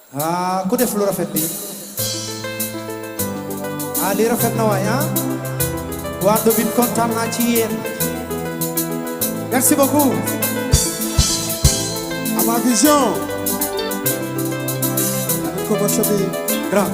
ku def lu rafet bi li rafet na waay waa Ndofane kontaan naa ci yéen merci beaucoup Ama Vision ko ba sobi grand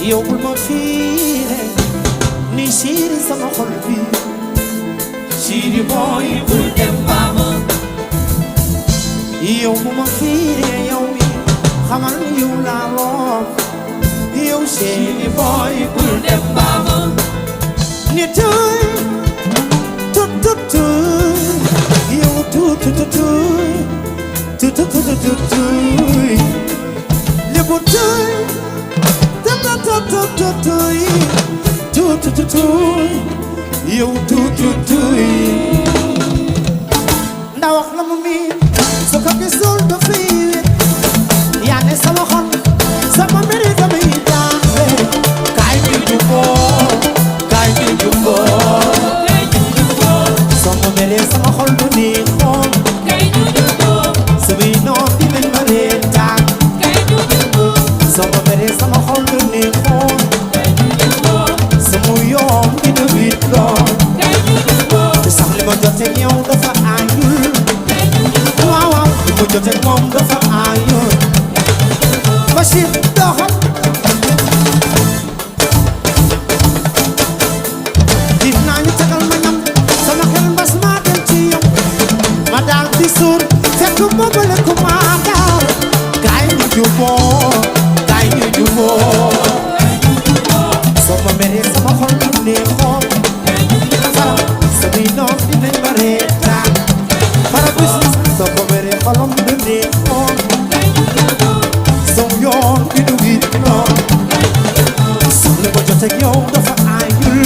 yow bul ma fiire ni siiri sama xol bi siiri boy bul dem baama yow bu ma fiire yow mi xamal ni yow laa lool yow siiri boy bul dem baama ni tuy tut tut tuy yow tut tut tuy tut tut tut tuy lébu tuy yow ndax wax la mu miin su ko gisul du fi yaa ne sama xol sama mbiri damay jaaxle kaay ñu juboo kaay ñu juboo sama mbiri sama xol du neexoon kaay ñu juboo samay noon dinañ ma reetaan kaay ñu juboo sama mbiri sama xol du neexoon yoon dina wit lool te sax li ma joteeg yow dafa aayul waaw waaw li ma joteeg moom dafa aayul Bachir doxal dinaa ñu tegal ma ñam sama xel mbas maa dem ci yow ma daal di suur fekk boobale ko maa daal kaay ñu juboo kaay ñu juboo sama mere sama xol du neexoon fara samay noon dinañ ma reetaan fara bis soo ko mere xolam du neexoon soo yoon bi du wit noon sax li ma joteeg yow dafa aayul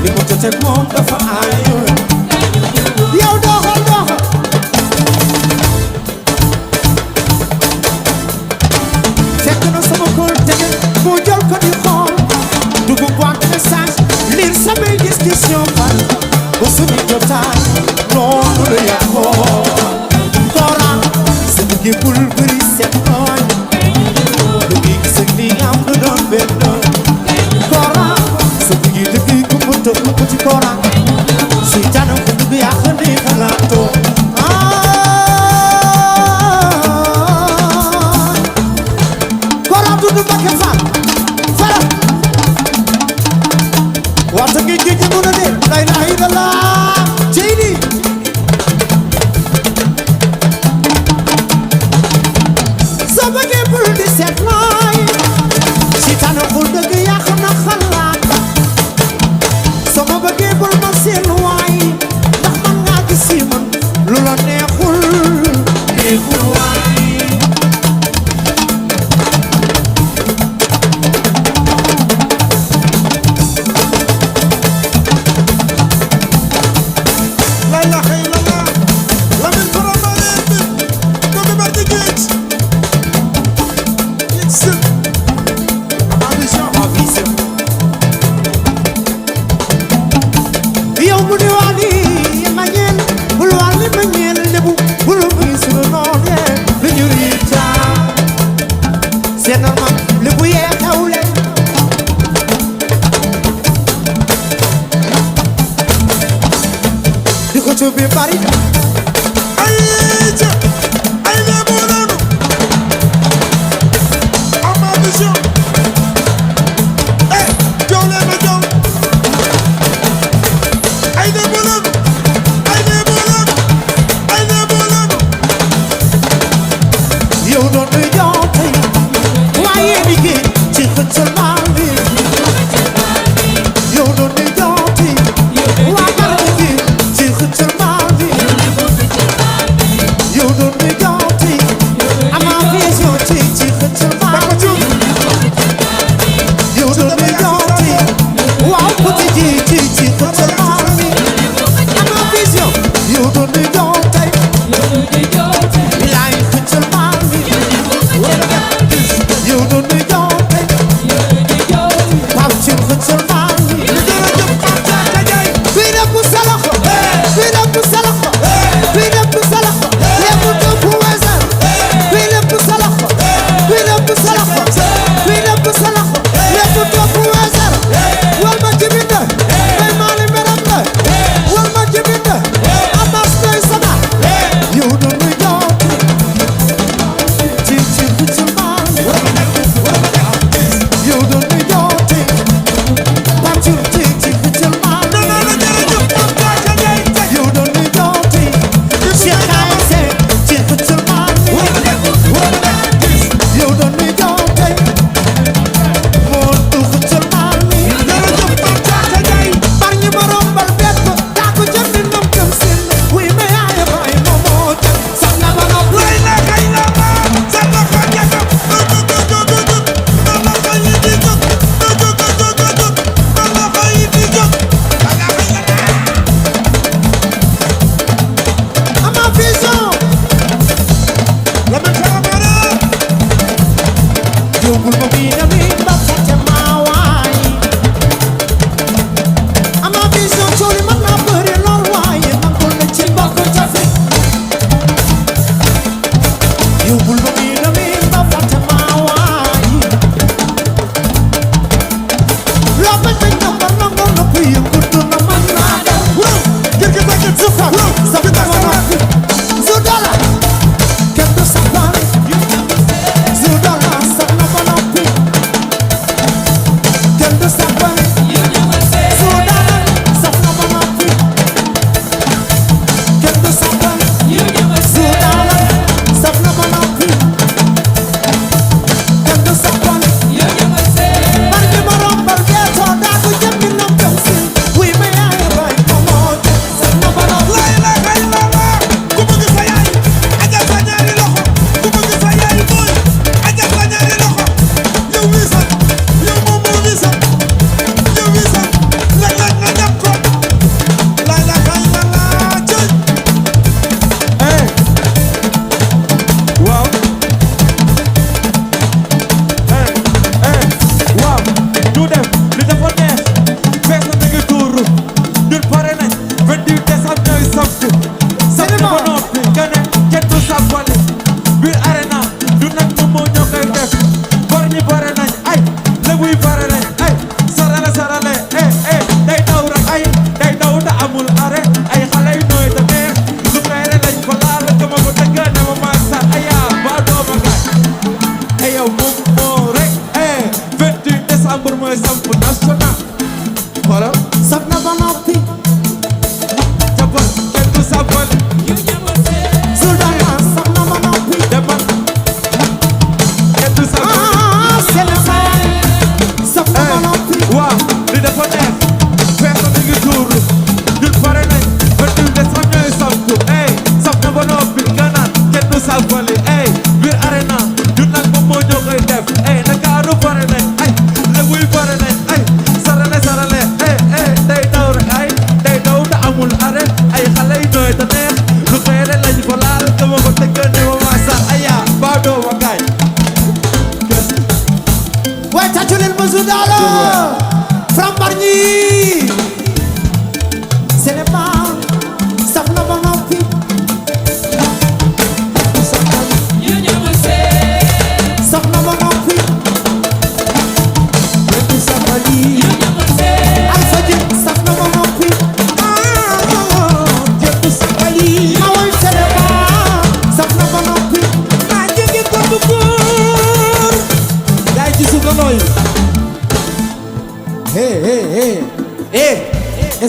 li ma joteeg moom dafa aayul yow doxal doxal fekk na sama kóol tege mu jël ko di xool dugg boîte message lire samay discussion fan ba suñu jotaay noonu la yàqoo Coran sa bëggee bul bëri seet nooy lu ngi gis ak li am du doon benn Coran sa bëggee dëgg ku mu tëb ko ci Coran si tànn ko dugg yàq ni xalaatoo Coran du Mbacké Fall fara waxta ngi géej gi mën a dee la ilaha illallah jeydi soo bëggee bul di seet nooy si tànn xul dëgg yàq na xalaat soo ma bëggee bul ma seen waay ndax man ngaa gis si man lu la neexul waay to be body. Ay le bolano. Ama Vision. Jow le ma jow. Ay le bolano. Ay le bolano. Ay le bolano. Yow doon du yow tey waaye mi ngi ci xëccal maa bi. Yow doon du yow tey waaye mi ngi ci xëccal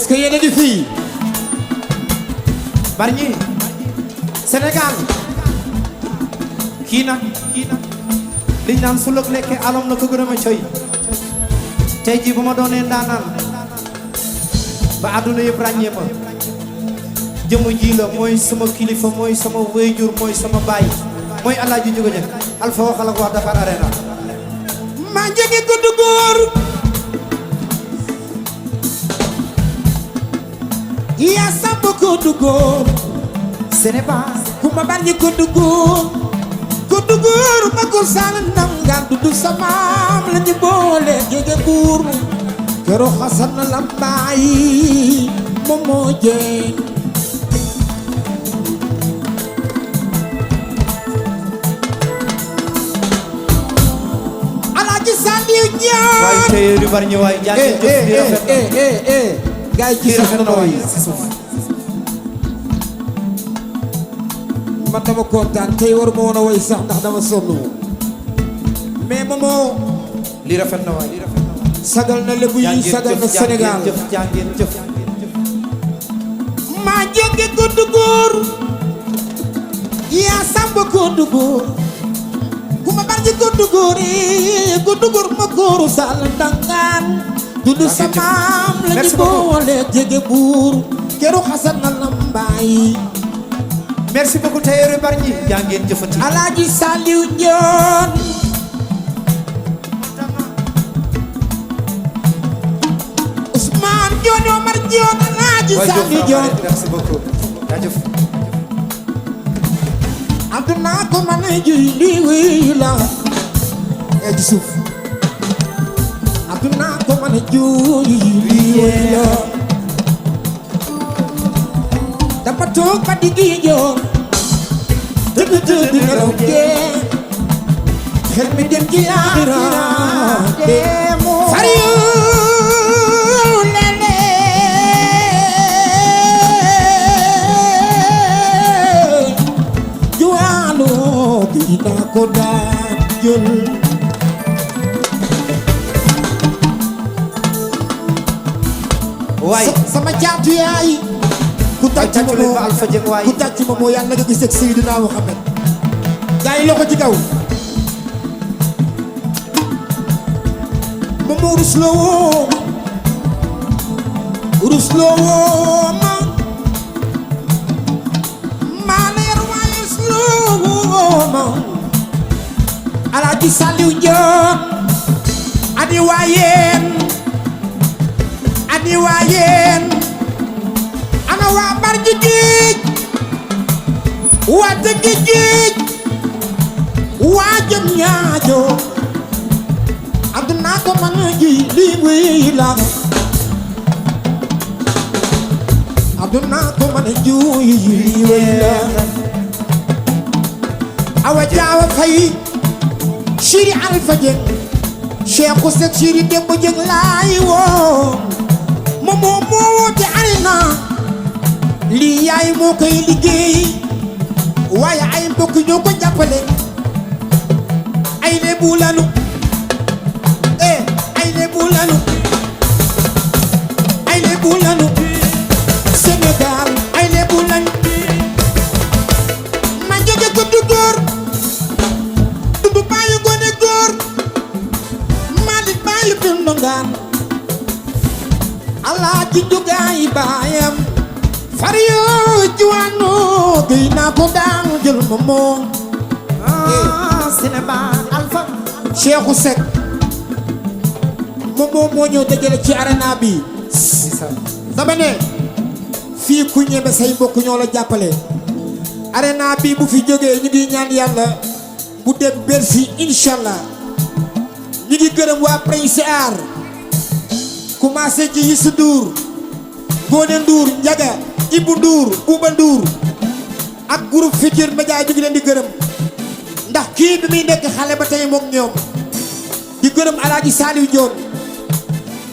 est-ce que yéen a ngi fii Bargny Sénégal kii nag liñ naan su lëg lekkee alom na ko gërëm a coy tey jii bu ma doonee ndaanaan ba àdduna yëpp ràññee ma jëmu ji la mooy sama kilifa mooy sama wéyjur mooy sama baay mooy Alaaji Njuga Ñaŋ Alpha waxal ak waa Dakar Arena maa njëge gudd góor yaa sàmm gudd góor Sénégal ku ma Bargny gudd góor ma góor saala ndangaan dudu samaam la ñu boole jege buur kero xasan na lambaay moom moo jeen Alaaji Saliou Ñaan waaye tey yu Bargny waay jàngeen jëf di rafet gaay ci rafet na waay si suuf man dama kontaan tey waruma woon a woy sax ndax dama sonn mais moomoo li rafet na waay sagal na lébu yi sagal na Sénégal jàngeen jëf maa jóge gudd góor yaa sàmb gudd góor ku ma Bargny gudd góor yi gudd góor ma góoru sal ndangaan dudd samaam la ñu boole jege buur keru xasan na lambaay merci beaucoup tey yu Bargny jàngeen jëfati Alaaji Saliou Ñaan Ousmane Dione Omar Dione Alaaji Saliou Ñaan merci beaucoup jaajëf àdduna ko mën a juy lii wii la e ci suuf àdduna ko mën a juy lii wii la dama toog ba diggi joor tëdd nelaw gee xel mi dem ci laaxira Saliou lele juwaalo dina ko daan jël waay sama caatu yaay ku tàcc ma moo Alpha Dieng waay ku tàcc ma moo yàlla nga gis ak Seydina Muhammad gaa yi loxo ci kaw ma moo rusloo ma maa leer waaye rusloo ma Alaaji Saliou Ñaan ani waayeen ana waa Bargny géej waa Tëngéej géej waa jëm ñaajo àdduna ko mën a ji lii wii la àdduna ko mën a ji lii wii la awa jaawa fay Chéri Alpha Dieng Cheikh Ousseyn Chéri Demba Dieng laay woo moo woote Arena lii yaay moo koy liggéey waaye ay mbokk ñoo ko jàppale ay lebu lanu ay lebu lanu Sénégal ay lebu lanu ma jóge ko du góor du bàyyi gone góor Malick bàyyi bi ndongaan Alaaji Njugaay baayam Fario juwaano gëy naa ko daan jël ma moom Sénégal Alpha Cheikhou Seck moom moo ñëw dajale ci Arena bi dama ne fii ku ñeme say mbokk ñoo la jàppale Arena bi bu fi jógee ñu ngi ñaan yàlla bu dem Bercy inshallah ñu ngi gërëm waa Prince Art commencé ci Youssou Ndour Ngoné Ndour Ndiaga Ibou Ndour Bouba Ndour ak groupe Futurs Médias ñu ngi leen di gërëm ndax kii bi muy nekk xale ba tey moom ñoom di gërëm Alaaji Saliou Dione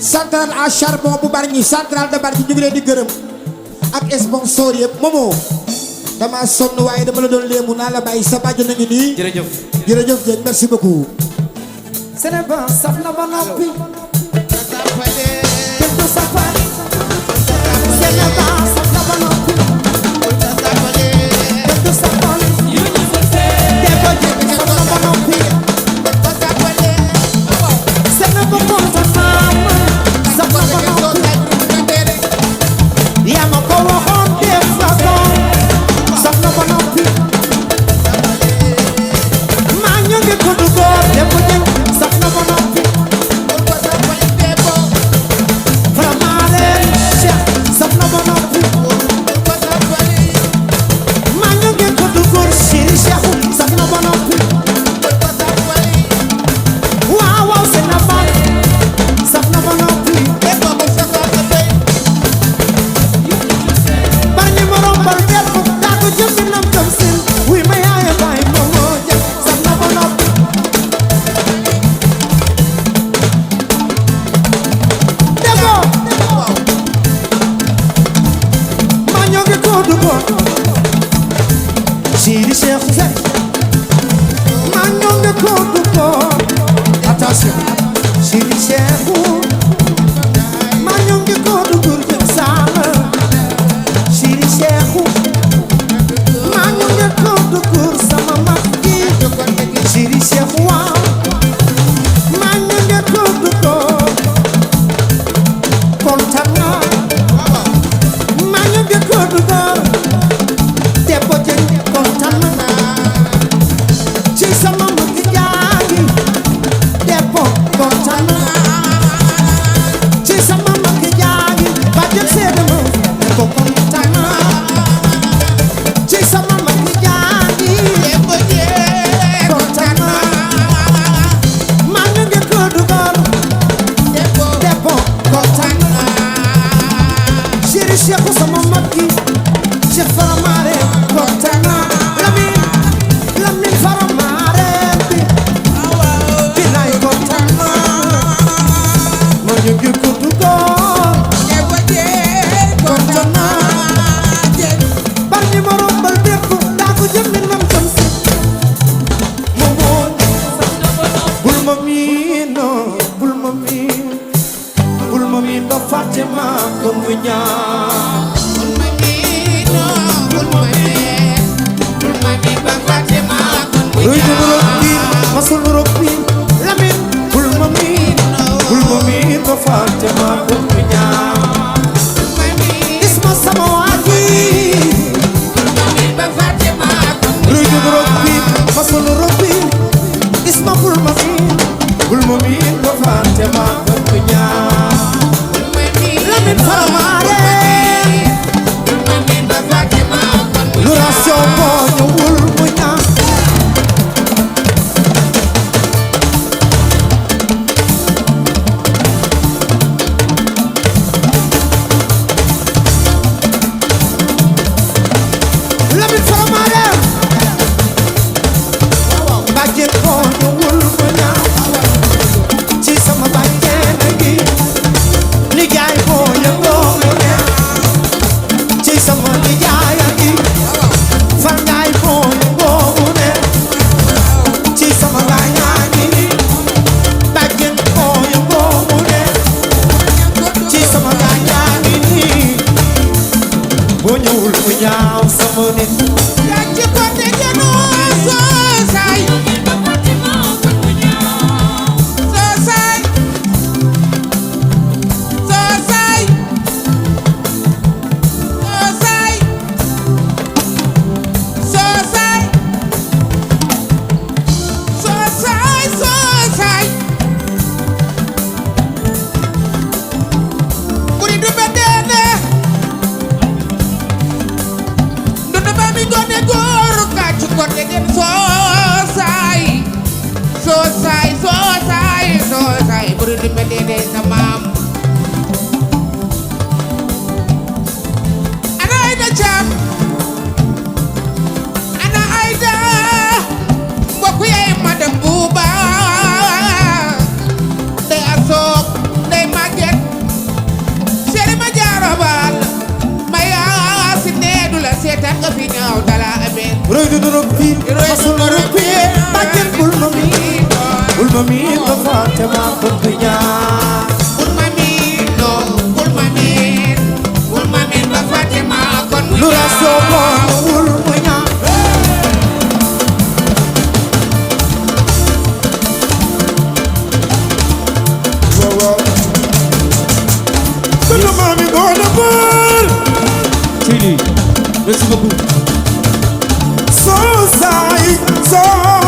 centrale à charbon bu Bargny centrale de Bargny ñu ngi leen di gërëm ak sponsor yëpp moomoo dama sonn waaye dama la doon léemu naa la bàyyi sa bàjj nañu nii jërëjëf Dieng merci beaucoup Sénégal saf na ba noppi kenn du safar dugoon Sidi Cheikh Seck maa ñoom de ko dugoon attention Sidi Cheikh maa ñoom de ko dugoon jëm saala Sidi Cheikh maa ñoom de ko dugoon sama mag ji Sidi Cheikh waaw maa ñoom de ko dugoon kontaan naa maa ñoom de ko dugoon te ko jël kontaan naa ci sama mag jaagi te ko kontaan naa ci sama mag jaagi ba jël seede ma te ko kontaan naa ci sama mag jaagi te ko jël kontaan naa maa ñoom de ko dugoon te ko kontaan naa Chéri Cheikh sama mag gi Cheikh Faramare kontaan naa Lamine Faramare bi bilaay kontaan naa ma ñu ngi ko dugoon kontaan naa bar ñi ma rombal bépp daa ko jëm min mam jëm si mu woon bul ma miin bul ma miin bul ma miin ba fàtte ma ko mu ñaan Roy de Rokin, masul Rokin, Lamin, bul ma miin ba fàtte ma ko mu ñaan Isma sama waaji Roy de Rokin, masul Rokin, Isma bul ma miin ba fàtte ma ko mu ñaan Lamin Faramare lu ration boo ñëwul mu ñaan Lamine Faramare bàjjen boo ñëwul mu ñaan ci sama bàjjen gi nijaay boo yëngoo mu ñaan ci sama nijaay gi fangaay boo yëngoo mu ñaan ci sama gaañaa gi bàjjen boo yëngoo mu ñaan ci sama gaañaa gi boo ñëwul mu ñaaw sama nit Roy de Rokin, masul Rokin, bàjjen bul ma miin ba fàtte ma ko mu ñaan lu ration boo ñëwul mu ñaan sunu maami doona bal Merci beaucoup. so saay